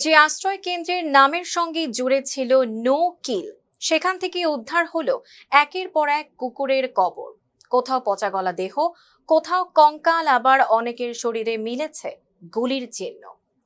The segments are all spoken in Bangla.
যে আশ্রয় কেন্দ্রের নামের সঙ্গে জুড়ে ছিল নো কিল, সেখান থেকে উদ্ধার হলো একের পর এক কুকুরের কবর। কোথাও পচা গলা দেহ, কোথাও কঙ্কাল, আবার অনেকের শরীরে মিলেছে গুলির চিহ্ন।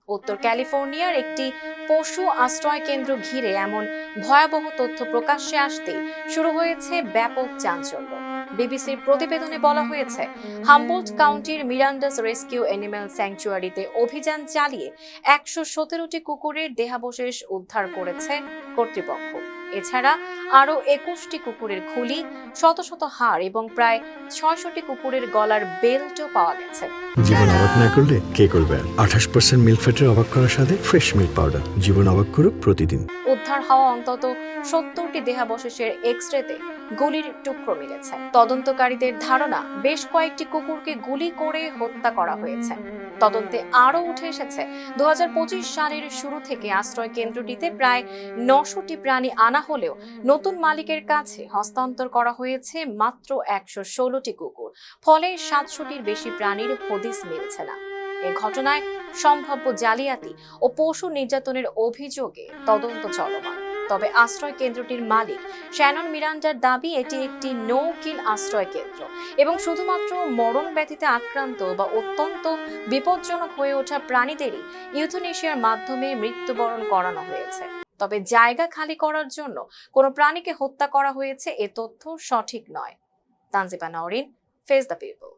উত্তর ক্যালিফোর্নিয়ার একটি পশু আশ্রয় কেন্দ্র ঘিরে এমন ভয়াবহ তথ্য প্রকাশ্যে আসতেই শুরু হয়েছে ব্যাপক চাঞ্চল্য। বিবিসির প্রতিবেদনে বলা হয়েছে, হামবোল্ট কাউন্টির মিরান্ডাস রেস্কিউ অ্যানিম্যাল স্যাংচুয়ারিতে অভিযান চালিয়ে ১১৭টি কুকুরের দেহাবশেষ উদ্ধার করেছে কর্তৃপক্ষ। এছাড়া আরও ২১টি কুকুরের খুলি, শত শত হাড় এবং প্রায় ৬০০টি কুকুরের গলার বেল্টও পাওয়া গেছে। জীবন অবাক না করলে কে করবে? ২৮% মিল্ক ফ্যাটের অবাক করার সাথে ফ্রেশ মিল্ক পাউডার। জীবন অবাক করুক প্রতিদিন। উদ্ধার হওয়া অন্তত ৭০টি দেহাবশেষের এক্স-রেতে গুলির টুকরো মিলেছে। তদন্তকারীদের ধারণা, বেশ কয়েকটি কুকুরকে গুলি করে হত্যা করা হয়েছে। তদন্তে আরও উঠে এসেছে, ২০২৫ সালের শুরু থেকে আশ্রয় কেন্দ্রটিতে প্রায় ৯০০টি প্রাণী আনা হলেও নতুন মালিকের কাছে হস্তান্তর করা হয়েছে মাত্র ১১৬টি কুকুর। ফলে ৭০০টির বেশি প্রাণীর হদিস মিলছে না। এ ঘটনায় সম্ভাব্য জালিয়াতি ও পশু নির্যাতনের অভিযোগে তদন্ত চলমান। তবে আশ্রয় কেন্দ্রটির মালিক শ্যানন মিরান্ডার দাবি, এটি একটি নো কিল আশ্রয় কেন্দ্র এবং শুধুমাত্র মরণ ব্যাধিতে আক্রান্ত বা অত্যন্ত বিপজ্জনক হয়ে ওঠা প্রাণীদেরই ইউথেনেশিয়ার মাধ্যমে মৃত্যুবরণ করানো হয়েছে। তবে জায়গা খালি করার জন্য কোনো প্রাণীকে হত্যা করা হয়েছে এ তথ্য সঠিক নয়। Tanjiba Nowrin, face the people.